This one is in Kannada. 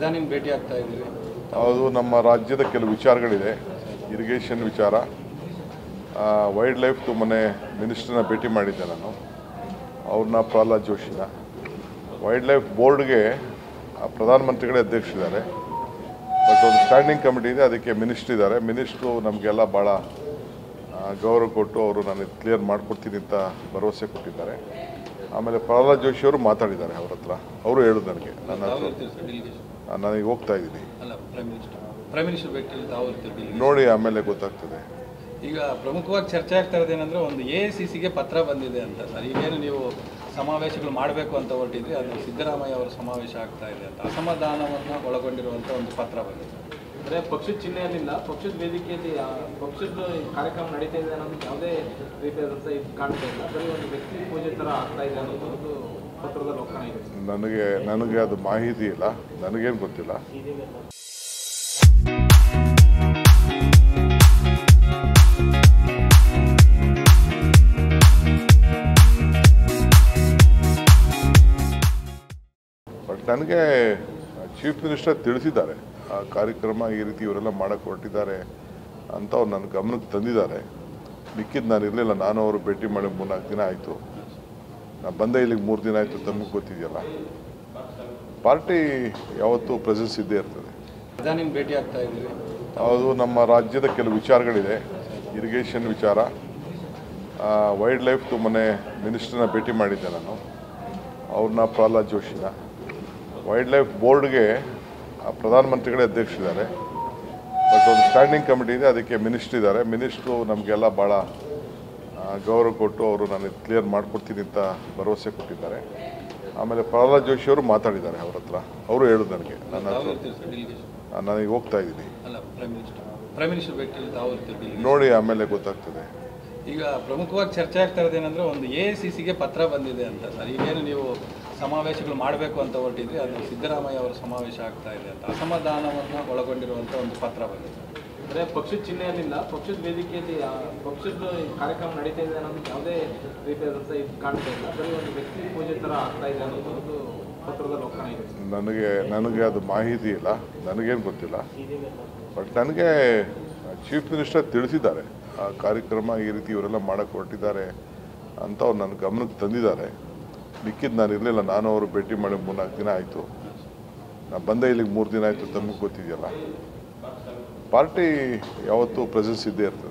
ಪ್ರಧಾನಿ ಭೇಟಿ ಆಗ್ತಾ ಇದ್ದೀವಿ. ಅದು ನಮ್ಮ ರಾಜ್ಯದ ಕೆಲವು ವಿಚಾರಗಳಿದೆ. ಇರಿಗೇಷನ್ ವಿಚಾರ, ವೈಲ್ಡ್ ಲೈಫ್ ಮೊನ್ನೆ ಮಿನಿಸ್ಟ್ರನ್ನ ಭೇಟಿ ಮಾಡಿದ್ದೆ ನಾನು, ಅವ್ರನ್ನ ಪ್ರಹ್ಲಾದ್ ಜೋಶಿನ. ವೈಲ್ಡ್ ಲೈಫ್ ಬೋರ್ಡ್ಗೆ ಪ್ರಧಾನಮಂತ್ರಿಗಳೇ ಅಧ್ಯಕ್ಷರಿದ್ದಾರೆ, ಬಟ್ ಒಂದು ಸ್ಟ್ಯಾಂಡಿಂಗ್ ಕಮಿಟಿ ಇದೆ, ಅದಕ್ಕೆ ಮಿನಿಸ್ಟ್ರ್ ಇದ್ದಾರೆ. ಮಿನಿಸ್ಟ್ರು ನಮಗೆಲ್ಲ ಭಾಳ ಗೌರವ ಕೊಟ್ಟು ಅವರು ನನಗೆ ಕ್ಲಿಯರ್ ಮಾಡಿಕೊಡ್ತೀನಿ ಅಂತ ಭರವಸೆ ಕೊಟ್ಟಿದ್ದಾರೆ. ಆಮೇಲೆ ಪ್ರಹ್ಲಾದ್ ಜೋಶಿ ಅವರು ಮಾತಾಡಿದ್ದಾರೆ ಅವ್ರ ಹತ್ರ, ಅವರು ಹೇಳೋದು ನನಗೆ ನನಗೆ ಹೋಗ್ತಾ ಇದ್ದೀನಿ ನೋಡಿ, ಆಮೇಲೆ ಗೊತ್ತಾಗ್ತದೆ. ಈಗ ಪ್ರಮುಖವಾಗಿ ಚರ್ಚೆ ಆಗ್ತಾ ಇರೋದೇನೆಂದರೆ, ಒಂದು AICCಗೆ ಪತ್ರ ಬಂದಿದೆ ಅಂತ ಸರ್. ಈಗೇನು ನೀವು ಸಮಾವೇಶಗಳು ಮಾಡಬೇಕು ಅಂತ ಹೊರಟಿದ್ರಿ, ಅದು ಸಿದ್ದರಾಮಯ್ಯ ಅವರ ಸಮಾವೇಶ ಆಗ್ತಾ ಇದೆ ಅಂತ ಅಸಮಾಧಾನವನ್ನು ಒಳಗೊಂಡಿರುವಂಥ ಒಂದು ಪತ್ರ ಬಂದಿದೆ. ಅಂದರೆ ಪಕ್ಷದ ಚಿಹ್ನೆಯಲ್ಲಿಲ್ಲ, ಪಕ್ಷದ ವೇದಿಕೆಯಲ್ಲಿ ಪಕ್ಷದ ಕಾರ್ಯಕ್ರಮ ನಡೀತಾ ಇದೆ ಅನ್ನೋದು ಯಾವುದೇ ರೀತಿಯಾದಂಥ ಇದು ಕಾಣ್ತಾ ಇಲ್ಲ. ಬರೀ ಒಂದು ವ್ಯಕ್ತಿ ಪೂಜೆ ಥರ ಆಗ್ತಾ ಇದೆ ಅನ್ನೋದು ಒಂದು ಪತ್ರದಲ್ಲಿ ಒಕ್ಕಣ ಇದೆ. ನನಗೆ ಅದು ಮಾಹಿತಿ ಇಲ್ಲ, ನನಗೇನು ಗೊತ್ತಿಲ್ಲ. ಬಟ್ ನನಗೆ ಚೀಫ್ ಮಿನಿಸ್ಟರ್ ತಿಳಿಸಿದ್ದಾರೆ, ಆ ಕಾರ್ಯಕ್ರಮ ಈ ರೀತಿ ಇವರೆಲ್ಲ ಮಾಡೋಕ್ಕೆ ಹೊರಟಿದ್ದಾರೆ ಅಂತ ಅವ್ರು ನನ್ನ ಗಮನಕ್ಕೆ ತಂದಿದ್ದಾರೆ. ಮಿಕ್ಕಿದ್ದು ನಾನು ಇರಲಿಲ್ಲ, ನಾನು ಅವರು ಭೇಟಿ ಮಾಡಿ 3-4 ದಿನ ಆಯಿತು. ನಾನು ಬಂದೆ ಇಲ್ಲಿಗೆ 3 ದಿನ ಆಯಿತು, ತಮಗೆ ಗೊತ್ತಿದೆಯಲ್ಲ. ಪಾರ್ಟಿ ಯಾವತ್ತೂ ಪ್ರೆಸೆನ್ಸ್ ಇದ್ದೇ ಇರ್ತದೆ. ಪ್ರಧಾನಿ ಭೇಟಿ ಆಗ್ತಾ ಇದ್ದೀವಿ. ಅದು ನಮ್ಮ ರಾಜ್ಯದ ಕೆಲವು ವಿಚಾರಗಳಿದೆ. ಇರಿಗೇಷನ್ ವಿಚಾರ, ವೈಲ್ಡ್ ಲೈಫ್ ಮೊನ್ನೆ ಮಿನಿಸ್ಟ್ರನ್ನ ಭೇಟಿ ಮಾಡಿದ್ದೆ ನಾನು, ಅವ್ರನ್ನ ಪ್ರಹ್ಲಾದ್ ಜೋಶಿನ. ವೈಲ್ಡ್ ಲೈಫ್ ಬೋರ್ಡ್ಗೆ ಪ್ರಧಾನಮಂತ್ರಿಗಳೇ ಅಧ್ಯಕ್ಷರಿದ್ದಾರೆ, ಬಟ್ ಒಂದು ಸ್ಟ್ಯಾಂಡಿಂಗ್ ಕಮಿಟಿ ಇದೆ, ಅದಕ್ಕೆ ಮಿನಿಸ್ಟ್ರ್ ಇದ್ದಾರೆ. ಮಿನಿಸ್ಟ್ರು ನಮಗೆಲ್ಲ ಭಾಳ ಗೌರವ ಕೊಟ್ಟು ಅವರು ನನಗೆ ಕ್ಲಿಯರ್ ಮಾಡಿಕೊಡ್ತೀನಿ ಅಂತ ಭರವಸೆ ಕೊಟ್ಟಿದ್ದಾರೆ. ಆಮೇಲೆ ಪ್ರಹ್ಲಾದ್ ಜೋಶಿ ಅವರು ಮಾತಾಡಿದ್ದಾರೆ ಅವ್ರ ಹತ್ರ, ಅವರು ಹೇಳೋದು ನನಗೆ ನನಗೆ ಹೋಗ್ತಾ ಇದ್ದೀನಿ ನೋಡಿ, ಆಮೇಲೆ ಗೊತ್ತಾಗ್ತದೆ. ಈಗ ಪ್ರಮುಖವಾಗಿ ಚರ್ಚೆ ಆಗ್ತಾ ಇರೋದೇನೆಂದರೆ, ಒಂದು AICCಗೆ ಪತ್ರ ಬಂದಿದೆ ಅಂತ ಸರ್. ಈಗೇನು ನೀವು ಸಮಾವೇಶಗಳು ಮಾಡಬೇಕು ಅಂತ ಹೊರಟಿದ್ರಿ, ಅದು ಸಿದ್ದರಾಮಯ್ಯ ಅವರ ಸಮಾವೇಶ ಆಗ್ತಾ ಇದೆ ಅಂತ ಅಸಮಾಧಾನವನ್ನು ಒಳಗೊಂಡಿರುವಂಥ ಒಂದು ಪತ್ರ ಬಂದಿದೆ. ಅಂದರೆ ಪಕ್ಷದ ಚಿಹ್ನೆಯಲ್ಲಿಲ್ಲ, ಪಕ್ಷದ ವೇದಿಕೆಯಲ್ಲಿ ಪಕ್ಷದ ಕಾರ್ಯಕ್ರಮ ನಡೀತಾ ಇದೆ ಅನ್ನೋದು ಯಾವುದೇ ರೀತಿಯಾದಂಥ ಇದು ಕಾಣ್ತಾ ಇಲ್ಲ. ಬರೀ ಒಂದು ವ್ಯಕ್ತಿ ಪೂಜೆ ಥರ ಆಗ್ತಾ ಇದೆ ಅನ್ನೋದು ಒಂದು ಪತ್ರದಲ್ಲಿ ಒಕ್ಕಣ ಇದೆ. ನನಗೆ ಅದು ಮಾಹಿತಿ ಇಲ್ಲ, ನನಗೇನು ಗೊತ್ತಿಲ್ಲ. ಬಟ್ ನನಗೆ ಚೀಫ್ ಮಿನಿಸ್ಟರ್ ತಿಳಿಸಿದ್ದಾರೆ, ಆ ಕಾರ್ಯಕ್ರಮ ಈ ರೀತಿ ಇವರೆಲ್ಲ ಮಾಡೋಕ್ಕೆ ಹೊರಟಿದ್ದಾರೆ ಅಂತ ಅವ್ರು ನನ್ನ ಗಮನಕ್ಕೆ ತಂದಿದ್ದಾರೆ. ಮಿಕ್ಕಿದ್ದು ನಾನು ಇರಲಿಲ್ಲ, ನಾನು ಅವರು ಭೇಟಿ ಮಾಡಿ 3-4 ದಿನ ಆಯಿತು. ನಾನು ಬಂದೆ ಇಲ್ಲಿಗೆ 3 ದಿನ ಆಯಿತು, ತಮಗೆ ಗೊತ್ತಿದೆಯಲ್ಲ. ಪಾರ್ಟಿ ಯಾವತ್ತೂ ಪ್ರೆಸೆನ್ಸ್ ಇದ್ದೇ ಇರ್ತದೆ.